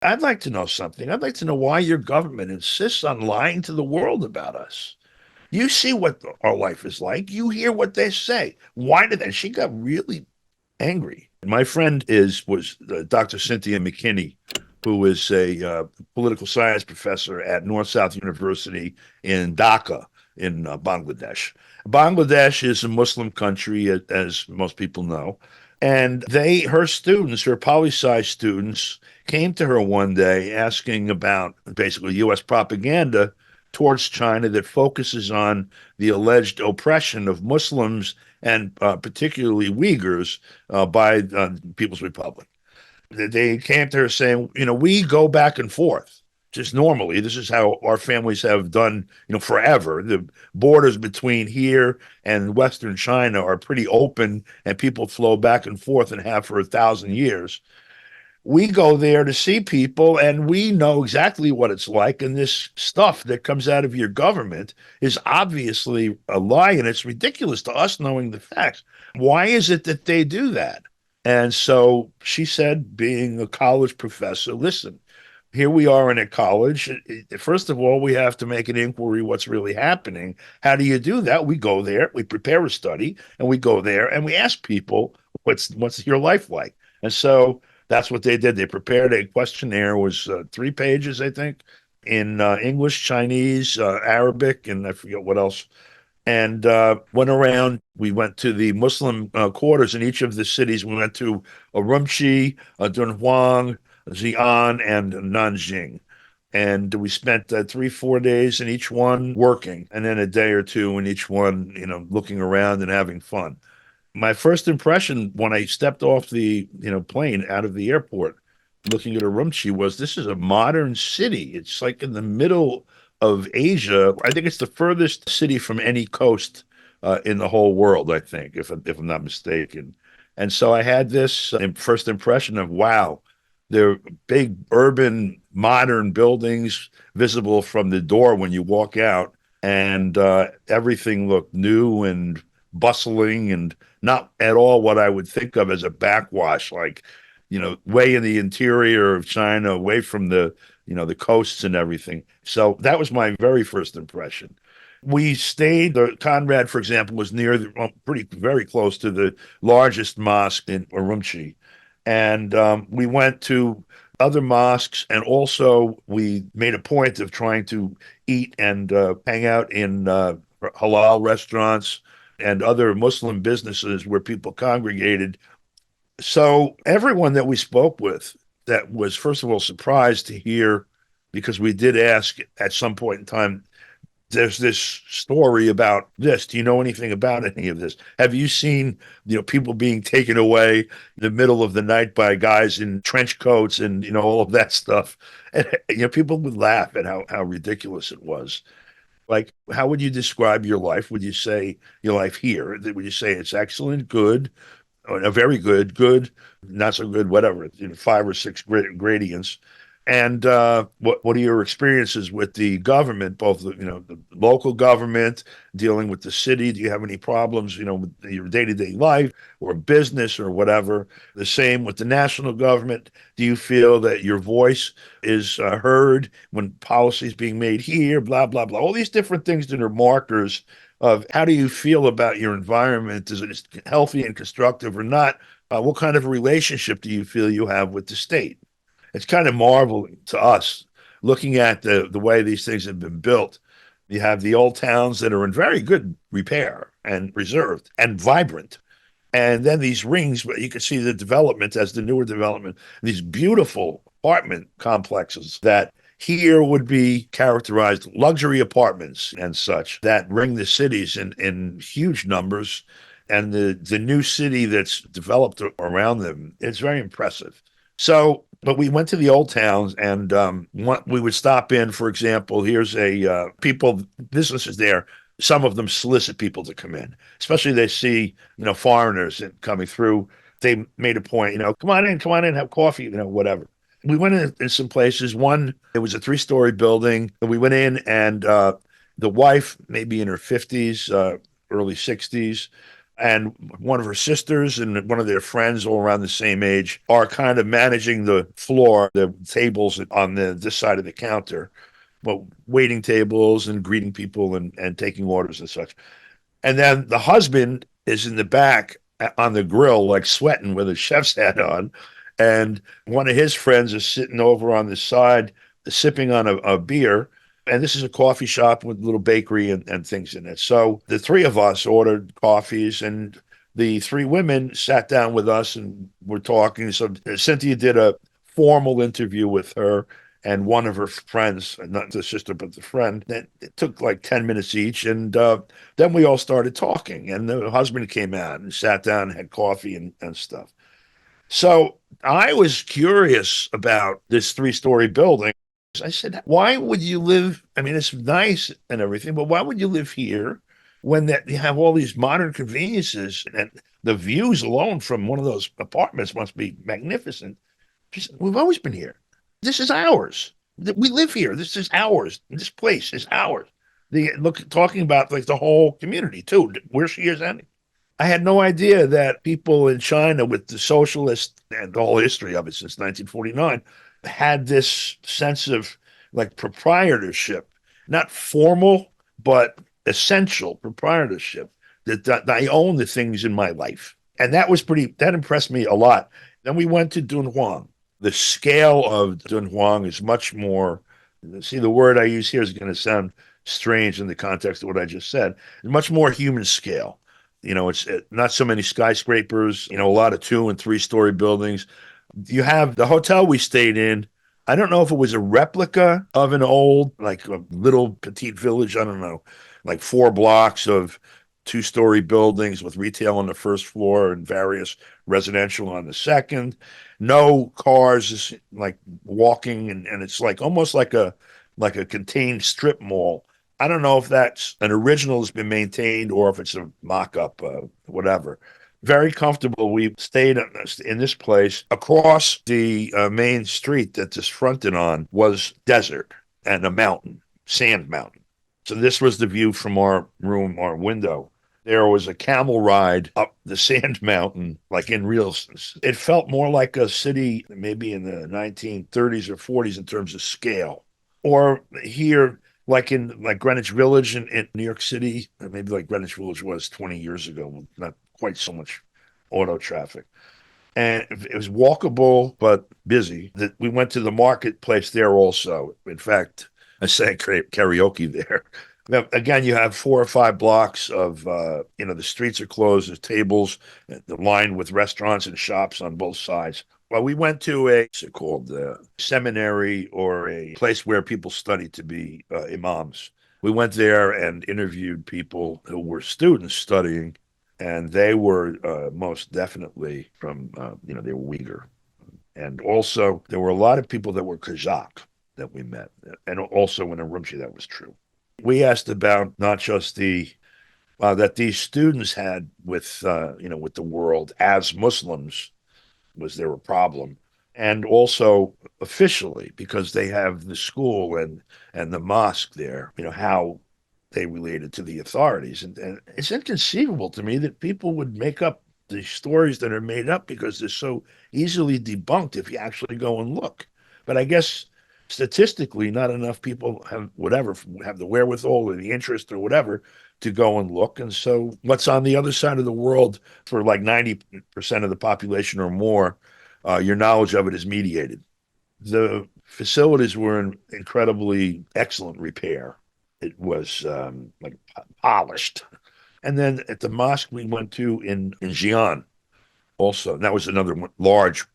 I'd like to know something. I'd like to know why your government insists on lying to the world about us. You see what our life is like. You hear what they say. Why did that? She got really angry. My friend was Dr. Cynthia McKinney, who is a political science professor at North South University in Dhaka in Bangladesh. Bangladesh is a Muslim country, as most people know. And her students, her poli-sci students, came to her one day asking about basically U.S. propaganda towards China that focuses on the alleged oppression of Muslims and particularly Uyghurs by People's Republic. They came to her saying, we go back and forth just normally. This is how our families have done, forever. The borders between here and Western China are pretty open, and people flow back and forth and have for 1,000 years. We go there to see people, and we know exactly what it's like. And this stuff that comes out of your government is obviously a lie, and it's ridiculous to us knowing the facts. Why is it that they do that? And so she said, being a college professor, listen, here we are in a college. First of all, we have to make an inquiry what's really happening. How do you do that? We go there, we prepare a study, and we go there and we ask people, what's your life like? And so that's what they did. They prepared a questionnaire. It was 3 pages, I think, in English, Chinese, Arabic, and I forget what else. And went around. We went to the Muslim quarters in each of the cities. We went to Urumqi, Dunhuang, Xi'an, and Nanjing. And we spent 3-4 days in each one working, and then a day or two in each one, looking around and having fun. My first impression when I stepped off the plane out of the airport, looking at Urumqi, was this is a modern city. It's like in the middle of Asia. I think it's the furthest city from any coast in the whole world, I think, if I'm not mistaken. And so I had this first impression of, wow, they're big urban modern buildings visible from the door when you walk out, and everything looked new and bustling and not at all what I would think of as a backwash, like, way in the interior of China, away from the coasts and everything. So that was my very first impression. We stayed, Conrad, for example, was near very close to the largest mosque in Urumqi. And we went to other mosques, and also we made a point of trying to eat and hang out in halal restaurants and other Muslim businesses where people congregated. So everyone that we spoke with that was, first of all, surprised to hear, because we did ask at some point in time, there's this story about this. Do you know anything about any of this? Have you seen, people being taken away in the middle of the night by guys in trench coats and, all of that stuff? And, people would laugh at how ridiculous it was. Like, how would you describe your life? Would you say your life here? Would you say it's excellent, good, or very good, good, not so good, whatever, 5 or 6 gradients? And what are your experiences with the government, both the local government, dealing with the city? Do you have any problems, with your day-to-day life or business or whatever? The same with the national government. Do you feel that your voice is heard when policy is being made here? Blah blah blah. All these different things that are markers of how do you feel about your environment? Is it healthy and constructive or not? What kind of relationship do you feel you have with the state? It's kind of marveling to us looking at the way these things have been built. You have the old towns that are in very good repair and preserved and vibrant. And then these rings, but you can see the development as the newer development, these beautiful apartment complexes that here would be characterized luxury apartments and such that ring the cities in huge numbers. And the new city that's developed around them, it's very impressive. So, but we went to the old towns, and we would stop in. For example, here's businesses there. Some of them solicit people to come in, especially they see foreigners coming through. They made a point, come on in, have coffee, whatever. We went in some places. One, it was a 3-story building, and we went in, and the wife, maybe in her 50s, early 60s, and one of her sisters and one of their friends, all around the same age, are kind of managing the floor, the tables on this side of the counter, well, waiting tables and greeting people and taking orders and such. And then the husband is in the back on the grill, like sweating with a chef's hat on. And one of his friends is sitting over on the side, sipping on a beer. And this is a coffee shop with a little bakery and things in it. So the three of us ordered coffees, and the three women sat down with us and were talking. So Cynthia did a formal interview with her and one of her friends, not the sister, but the friend. It took like 10 minutes each. And then we all started talking. And the husband came out and sat down and had coffee and stuff. So I was curious about this 3-story building. I said, why would you live? I mean, it's nice and everything, but why would you live here when you have all these modern conveniences, and the views alone from one of those apartments must be magnificent? She said, we've always been here. This is ours. We live here. This is ours. This place is ours. Talking about like the whole community too, where she is ending. I had no idea that people in China, with the socialist and the whole history of it since 1949, had this sense of like proprietorship, not formal, but essential proprietorship, that I own the things in my life. And that impressed me a lot. Then we went to Dunhuang. The scale of Dunhuang is much more, see, the word I use here is going to sound strange in the context of what I just said, much more human scale. It's not so many skyscrapers, a lot of 2- and 3-story buildings. You have the hotel we stayed in. I don't know if it was a replica of an old, like a little petite village. I don't know, like 4 blocks of 2-story buildings with retail on the first floor and various residential on the second. No cars, like walking, and it's like almost like a contained strip mall. I don't know if that's an original that's been maintained or if it's a mock-up, whatever. Very comfortable. We stayed in this place. Across the main street that this fronted on was desert and a mountain, sand mountain. So this was the view from our room, our window. There was a camel ride up the sand mountain, like in real. It felt more like a city maybe in the 1930s or 40s in terms of scale. Or here, like in Greenwich Village in New York City, maybe like Greenwich Village was 20 years ago, not quite so much auto traffic. And it was walkable, but busy. We went to the marketplace there also. In fact, I sang karaoke there. Now, again, you have 4 or 5 blocks of, the streets are closed, there's tables lined with restaurants and shops on both sides. Well, we went to what's it called, seminary, or a place where people study to be imams. We went there and interviewed people who were students studying, and they were most definitely from, they were Uyghur. And also, there were a lot of people that were Kazakh that we met. And also in Urumqi, that was true. We asked about not just that these students had with, with the world as Muslims. Was there a problem? And also officially, because they have the school and the mosque there, how they related to the authorities. And it's inconceivable to me that people would make up the stories that are made up because they're so easily debunked if you actually go and look. But I guess statistically, not enough people have the wherewithal or the interest or whatever to go and look. And so what's on the other side of the world for like 90% of the population or more, your knowledge of it is mediated. The facilities were in incredibly excellent repair. It was like polished. And then at the mosque we went to in Xi'an also, that was another large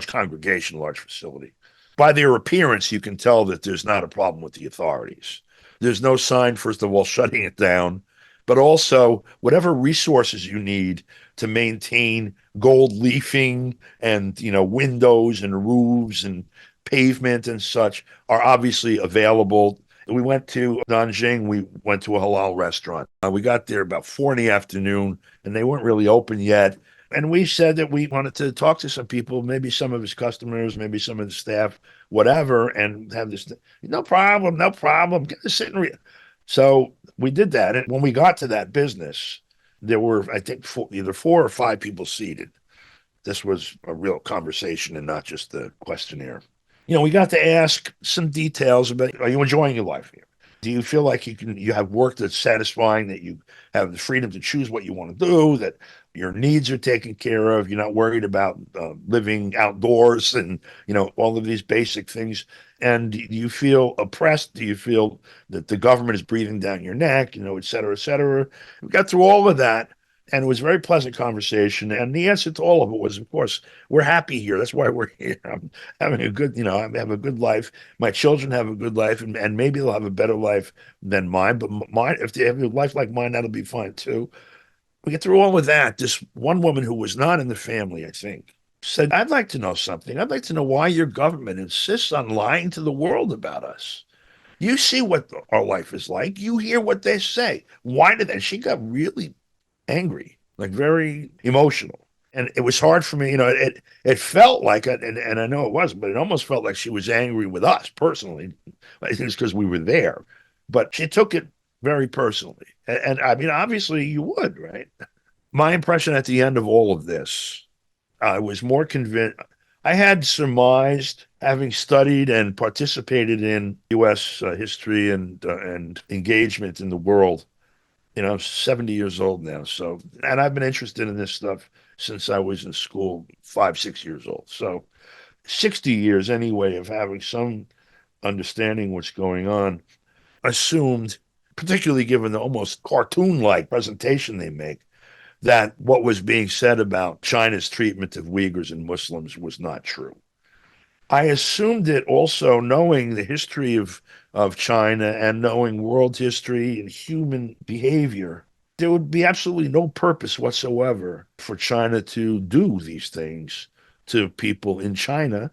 congregation, large facility. By their appearance, you can tell that there's not a problem with the authorities. There's no sign, first of all, shutting it down, but also whatever resources you need to maintain gold leafing and, windows and roofs and pavement and such are obviously available. We went to Nanjing. We went to a halal restaurant. We got there about 4 p.m, and they weren't really open yet. And we said that we wanted to talk to some people, maybe some of his customers, maybe some of the staff, whatever, and have this. No problem. Get to sit and read. So we did that. And when we got to that business, There were, I think, either 4 or 5 people seated. This was a real conversation and not just a questionnaire. We got to ask some details about, are you enjoying your life here? Do you feel like you have work that's satisfying, that you have the freedom to choose what you want to do, that your needs are taken care of, you're not worried about living outdoors and, all of these basic things? And do you feel oppressed? Do you feel that the government is breathing down your neck, et cetera, et cetera? We got through all of that. And it was a very pleasant conversation. And the answer to all of it was, of course, we're happy here. That's why we're here. I'm having a good, I have a good life. My children have a good life, and maybe they'll have a better life than mine. But mine, if they have a life like mine, that'll be fine too. We get through all of that. This one woman who was not in the family, I think, said, I'd like to know something. I'd like to know why your government insists on lying to the world about us. You see what our life is like. You hear what they say. Why did that? She got really angry, like very emotional. And it was hard for me, it felt like it, and I know it wasn't, but it almost felt like she was angry with us personally. I think it's because we were there. But she took it very personally. And I mean, obviously you would, right? My impression at the end of all of this, I was more convinced. I had surmised, having studied and participated in U.S. History and engagement in the world. I'm 70 years old now. So, and I've been interested in this stuff since I was in school, 5, 6 years old. So 60 years anyway of having some understanding what's going on. Assumed, particularly given the almost cartoon-like presentation they make, that what was being said about China's treatment of Uyghurs and Muslims was not true. I assumed it also, knowing the history of China and knowing world history and human behavior, there would be absolutely no purpose whatsoever for China to do these things to people in China,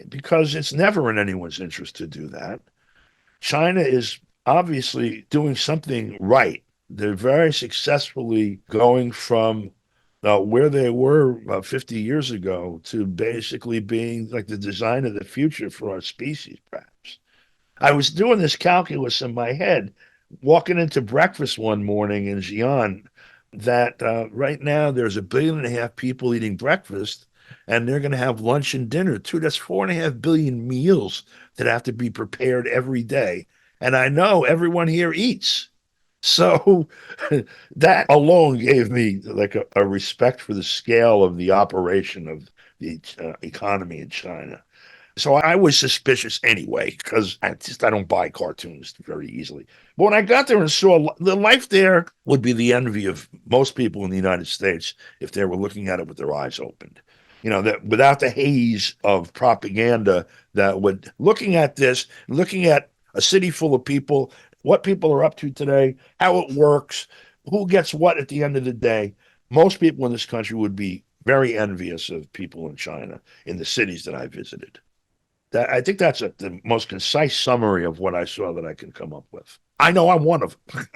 because it's never in anyone's interest to do that. China is obviously doing something right. They're very successfully going from where they were 50 years ago to basically being like the design of the future for our species, perhaps. I was doing this calculus in my head, walking into breakfast one morning in Xi'an, that right now there's 1.5 billion people eating breakfast, and they're going to have lunch and dinner too. That's 4.5 billion meals that have to be prepared every day. And I know everyone here eats. So that alone gave me like a respect for the scale of the operation of the economy in China. So I was suspicious anyway, because I don't buy cartoons very easily. But when I got there and saw the life there would be the envy of most people in the United States if they were looking at it with their eyes opened. That without the haze of propaganda that would, looking at this, looking at a city full of people, what people are up to today, how it works, who gets what at the end of the day, most people in this country would be very envious of people in China, in the cities that I visited. I think that's the most concise summary of what I saw that I can come up with. I know I'm one of them.